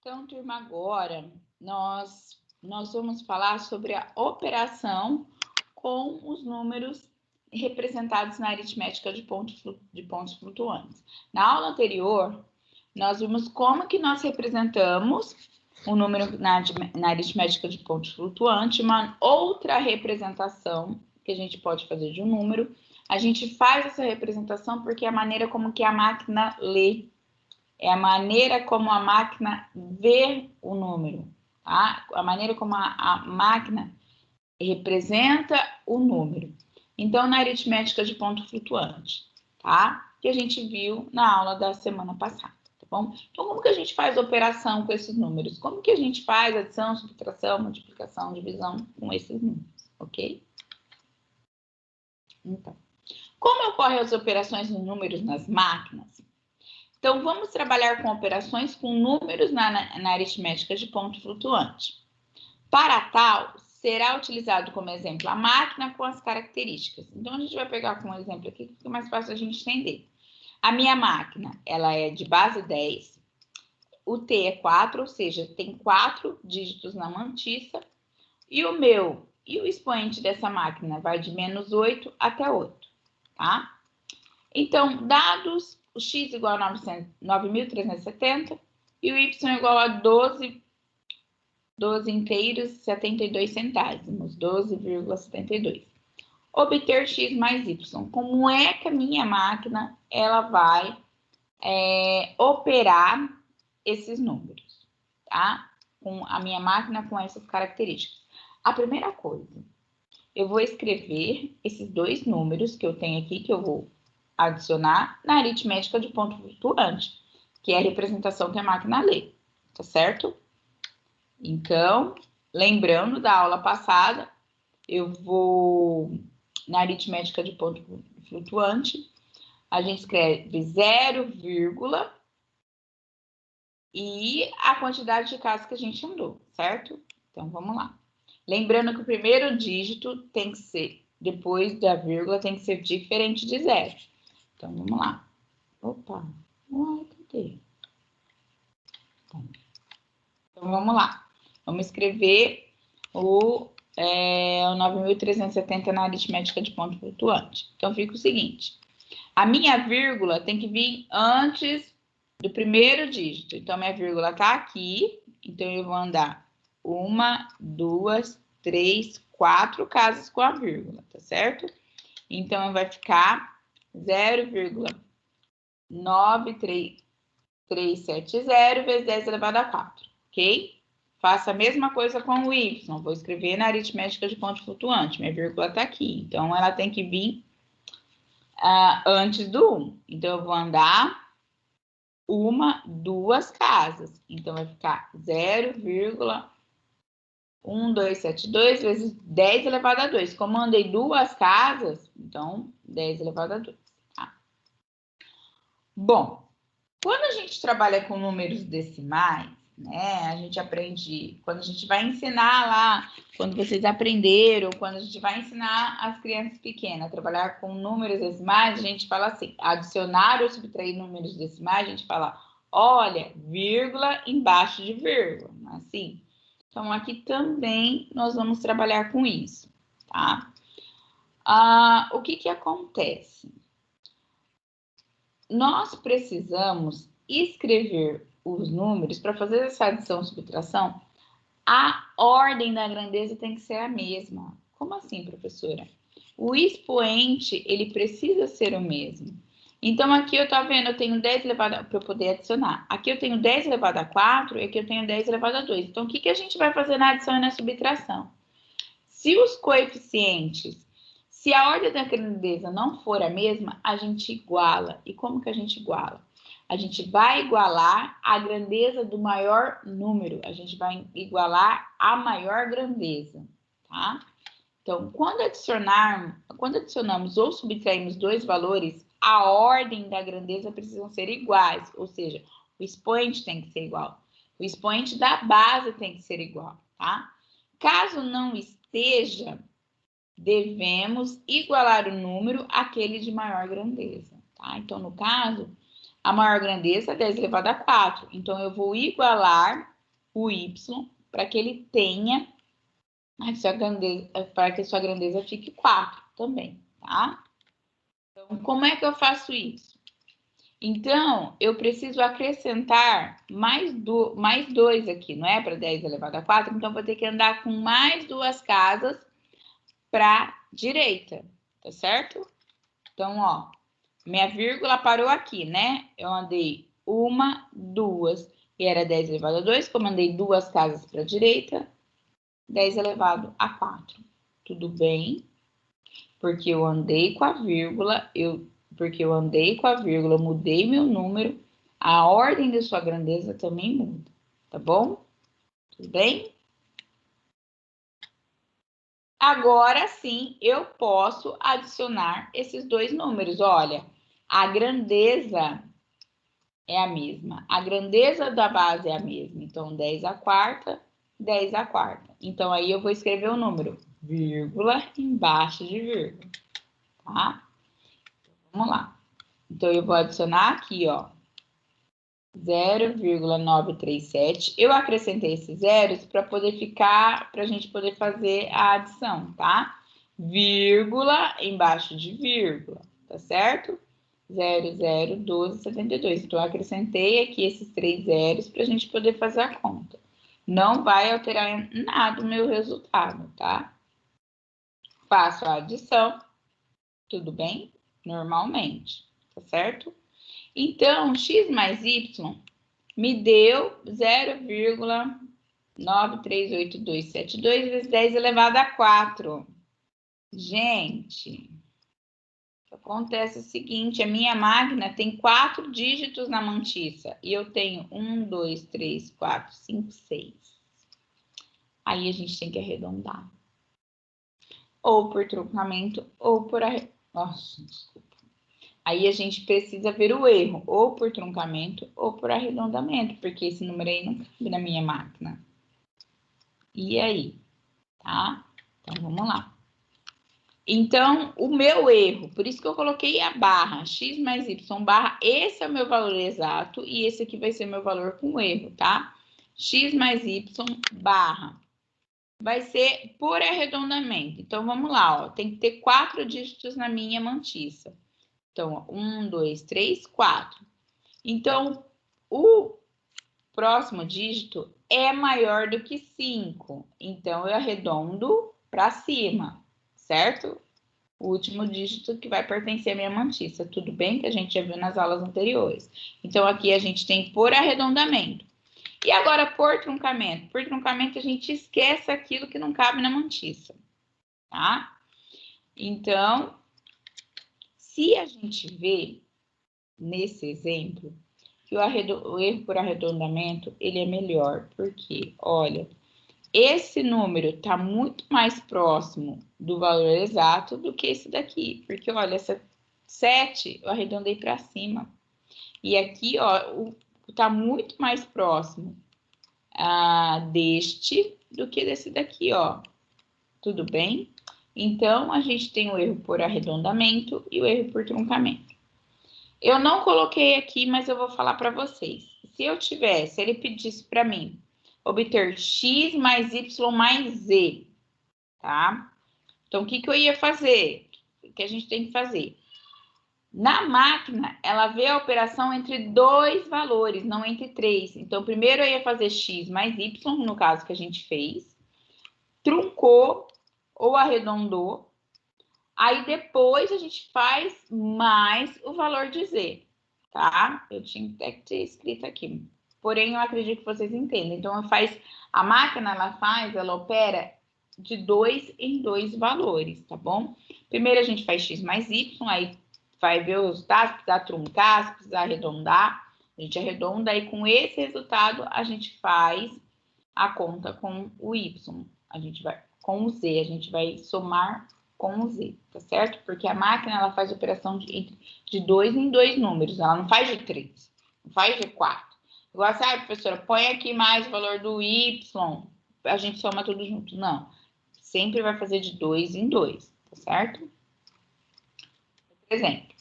Então, turma, agora nós vamos falar sobre a operação com os números representados na aritmética de pontos flutuantes. Na aula anterior, nós vimos como que nós representamos o número na aritmética de pontos flutuantes, uma outra representação que a gente pode fazer de um número. A gente faz essa representação porque é a maneira como que a máquina lê. É a maneira como a máquina vê o número, tá? A maneira como a máquina representa o número. Então, na aritmética de ponto flutuante, tá? Que a gente viu na aula da semana passada, tá bom? Então, como que a gente faz operação com esses números? Como que a gente faz adição, subtração, multiplicação, divisão com esses números, ok? Então, como ocorrem as operações de números nas máquinas? Então, vamos trabalhar com operações com números na aritmética de ponto flutuante. Para tal, será utilizado como exemplo a máquina com as características. Então, a gente vai pegar como exemplo aqui, que fica mais fácil a gente entender. A minha máquina, ela é de base 10, o T é 4, ou seja, tem 4 dígitos na mantiça, e o expoente dessa máquina vai de menos 8 até 8, tá? Então, dados o x igual a 9.370 e o y igual a 12 inteiros 72 centésimos, 12,72. Obter x mais y. Como é que a minha máquina ela vai operar esses números, tá? Com a minha máquina com essas características. A primeira coisa, eu vou escrever esses dois números que eu tenho aqui, que eu vou adicionar na aritmética de ponto flutuante, que é a representação que a máquina lê, tá certo? Então, lembrando da aula passada, eu vou na aritmética de ponto flutuante, a gente escreve 0, e a quantidade de casas que a gente andou, certo? Então, vamos lá. Lembrando que o primeiro dígito tem que ser, depois da vírgula, tem que ser diferente de 0. Então, vamos lá. Opa, cadê? Então, vamos lá. Vamos escrever o 9.370 na aritmética de ponto flutuante. Então, fica o seguinte. A minha vírgula tem que vir antes do primeiro dígito. Então, minha vírgula está aqui. Então, eu vou andar 1, 2, 3, 4 casas com a vírgula, tá certo? Então, vai ficar 0,9370 vezes 10 elevado a 4, ok? Faça a mesma coisa com o y. Vou escrever na aritmética de ponto flutuante. Minha vírgula está aqui. Então, ela tem que vir antes do 1. Então, eu vou andar 2 casas. Então, vai ficar 0,1272 vezes 10 elevado a 2. Como eu andei 2 casas, então, 10 elevado a 2. Tá? Bom, quando a gente trabalha com números decimais, né, a gente aprende, quando a gente vai ensinar lá, quando vocês aprenderam, quando a gente vai ensinar as crianças pequenas a trabalhar com números decimais, a gente fala assim, adicionar ou subtrair números decimais, a gente fala, olha, vírgula embaixo de vírgula, assim. Então, aqui também nós vamos trabalhar com isso, tá? O que acontece? Nós precisamos escrever os números para fazer essa adição e subtração. A ordem da grandeza tem que ser a mesma. Como assim, professora? O expoente, ele precisa ser o mesmo. Então, aqui eu tô vendo, eu tenho 10 elevado a... para eu poder adicionar. Aqui eu tenho 10 elevado a 4 e aqui eu tenho 10 elevado a 2. Então, o que a gente vai fazer na adição e na subtração? Se os coeficientes, se a ordem da grandeza não for a mesma, a gente iguala. E como que a gente iguala? A gente vai igualar a grandeza do maior número. A gente vai igualar a maior grandeza, tá? Então, quando adicionamos ou subtraímos dois valores, a ordem da grandeza precisam ser iguais. Ou seja, o expoente tem que ser igual. O expoente da base tem que ser igual, tá? Caso não esteja, devemos igualar o número àquele de maior grandeza, tá? Então, no caso, a maior grandeza é 10 elevado a 4. Então, eu vou igualar o y para que ele tenha para que a sua grandeza fique 4 também, tá? Então, como é que eu faço isso? Então, eu preciso acrescentar mais 2 aqui, não é? Para 10 elevado a 4, então vou ter que andar com mais 2 casas para a direita, tá certo? Então, ó, minha vírgula parou aqui, né? Eu andei 1, 2, e era 10 elevado a 2, como andei 2 casas para a direita, 10 elevado a 4. Tudo bem? Porque eu andei com a vírgula, eu mudei meu número, a ordem de sua grandeza também muda, tá bom? Tudo bem? Agora sim, eu posso adicionar esses 2 números. Olha, a grandeza é a mesma. A grandeza da base é a mesma. Então, 10 à quarta, 10 à quarta. Então, aí eu vou escrever o número, vírgula, embaixo de vírgula, tá? Vamos lá. Então, eu vou adicionar aqui, ó, 0,937. Eu acrescentei esses zeros para a gente poder fazer a adição, tá? Vírgula embaixo de vírgula, tá certo? 001272. Então, eu acrescentei aqui esses 3 zeros para a gente poder fazer a conta. Não vai alterar nada o meu resultado, tá? Faço a adição, tudo bem? Normalmente, tá certo? Então, x mais y me deu 0,9387272 vezes 10 elevado a 4. Gente, o que acontece é o seguinte, a minha máquina tem 4 dígitos na mantiça e eu tenho 1, 2, 3, 4, 5, 6. Aí a gente tem que arredondar. Ou por truncamento ou por Nossa, desculpa. Aí a gente precisa ver o erro, ou por truncamento ou por arredondamento, porque esse número aí não cabe na minha máquina. E aí? Tá? Então, vamos lá. Então, o meu erro, por isso que eu coloquei a barra, x mais y barra, esse é o meu valor exato e esse aqui vai ser meu valor com erro, tá? X mais y barra vai ser por arredondamento. Então, vamos lá, ó, tem que ter 4 dígitos na minha mantiça. Então, 1, 2, 3, 4. Então, o próximo dígito é maior do que 5. Então, eu arredondo para cima, certo? O último dígito que vai pertencer à minha mantiça. Tudo bem que a gente já viu nas aulas anteriores. Então, aqui a gente tem por arredondamento. E agora, por truncamento? Por truncamento, a gente esquece aquilo que não cabe na mantiça, tá? Então, se a gente vê nesse exemplo que o erro por arredondamento, ele é melhor. Porque, olha, esse número está muito mais próximo do valor exato do que esse daqui. Porque, olha, essa 7 eu arredondei para cima. E aqui, ó, está muito mais próximo deste do que desse daqui, ó. Tudo bem? Então, a gente tem o erro por arredondamento e o erro por truncamento. Eu não coloquei aqui, mas eu vou falar para vocês. Se ele pedisse para mim obter x mais y mais z, tá? Então, o que eu ia fazer? O que a gente tem que fazer? Na máquina, ela vê a operação entre 2 valores, não entre 3. Então, primeiro eu ia fazer x mais y, no caso que a gente fez, truncou ou arredondou, aí depois a gente faz mais o valor de z, tá? Eu tinha até que ter escrito aqui, porém eu acredito que vocês entendem. Então, a máquina, ela opera de 2 em 2 valores, tá bom? Primeiro a gente faz x mais y, aí vai ver os dados, se precisar truncar, se precisar arredondar, a gente arredonda, e com esse resultado a gente faz a conta com o y, a gente vai com o z, a gente vai somar com o z, tá certo? Porque a máquina, ela faz operação de 2 em 2 números, ela não faz de 3, não faz de 4. Igual assim, professora, põe aqui mais o valor do y, a gente soma tudo junto. Não, sempre vai fazer de 2 em 2, tá certo? Por exemplo.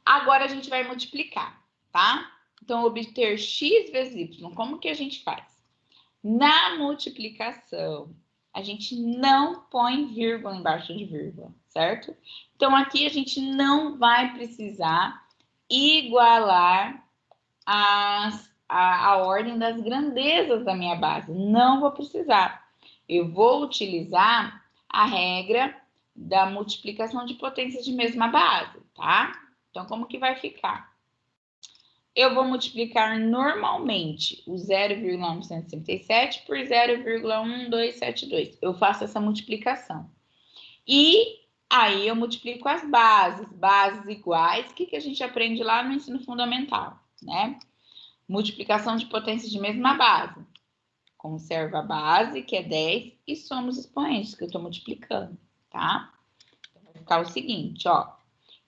Agora a gente vai multiplicar, tá? Então, obter x vezes y, como que a gente faz? Na multiplicação, a gente não põe vírgula embaixo de vírgula, certo? Então, aqui a gente não vai precisar igualar a ordem das grandezas da minha base. Não vou precisar. Eu vou utilizar a regra da multiplicação de potências de mesma base, tá? Então, como que vai ficar? Eu vou multiplicar normalmente o 0,937 por 0,1272. Eu faço essa multiplicação. E aí eu multiplico as bases iguais. O que a gente aprende lá no ensino fundamental, né? Multiplicação de potências de mesma base. Conserva a base, que é 10, e soma os expoentes, que eu estou multiplicando, tá? Então, vai ficar o seguinte, ó.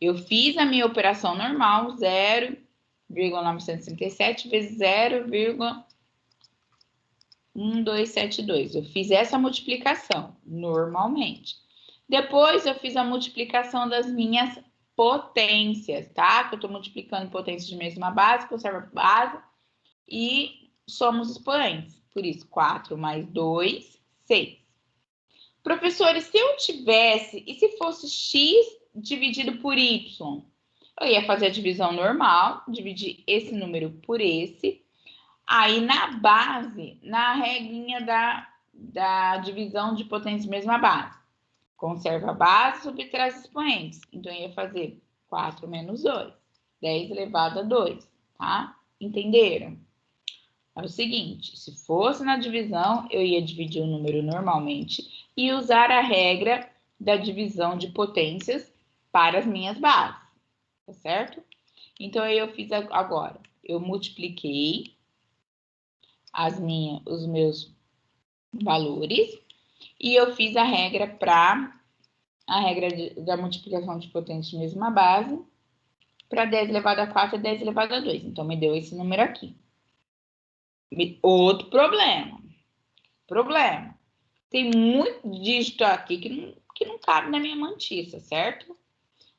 Eu fiz a minha operação normal, 0,937 vezes 0,1272. Eu fiz essa multiplicação normalmente. Depois, eu fiz a multiplicação das minhas potências, tá? Que eu estou multiplicando potências de mesma base, conserva a base e soma os expoentes. Por isso, 4 mais 2, 6. Professores, se eu tivesse, e se fosse x dividido por y? Eu ia fazer a divisão normal, dividir esse número por esse. Aí, na base, na regrinha da divisão de potência de mesma base. Conserva a base, subtrai os expoentes. Então, eu ia fazer 4 menos 2. 10 elevado a 2, tá? Entenderam? É o seguinte, se fosse na divisão, eu ia dividir o número normalmente e usar a regra da divisão de potências para as minhas bases, tá certo? Então, aí eu fiz agora, eu multipliquei os meus valores e eu fiz a regra da multiplicação de potências de mesma base para 10 elevado a 4 e 10 elevado a 2. Então, me deu esse número aqui. Outro problema. Tem muito dígito aqui que não cabe na minha mantiça, certo?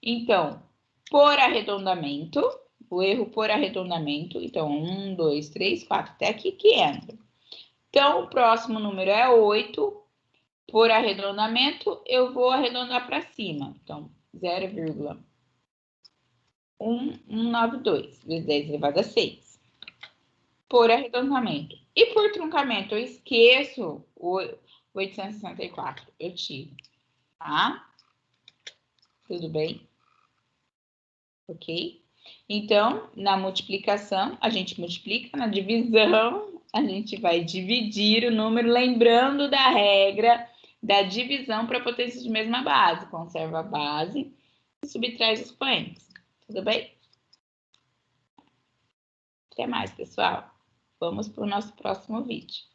Então, por arredondamento, o erro por arredondamento, então 1, 2, 3, 4, até aqui que entra. Então, o próximo número é 8, por arredondamento, eu vou arredondar para cima. Então, 0,1192 vezes 10 elevado a 6. Por arredondamento. E por truncamento, eu esqueço o 864. Eu tiro, tá? Tudo bem? Ok? Então, na multiplicação, a gente multiplica. Na divisão, a gente vai dividir o número, lembrando da regra da divisão para potências de mesma base. Conserva a base e subtrai os expoentes. Tudo bem? Até mais, pessoal. Vamos para o nosso próximo vídeo.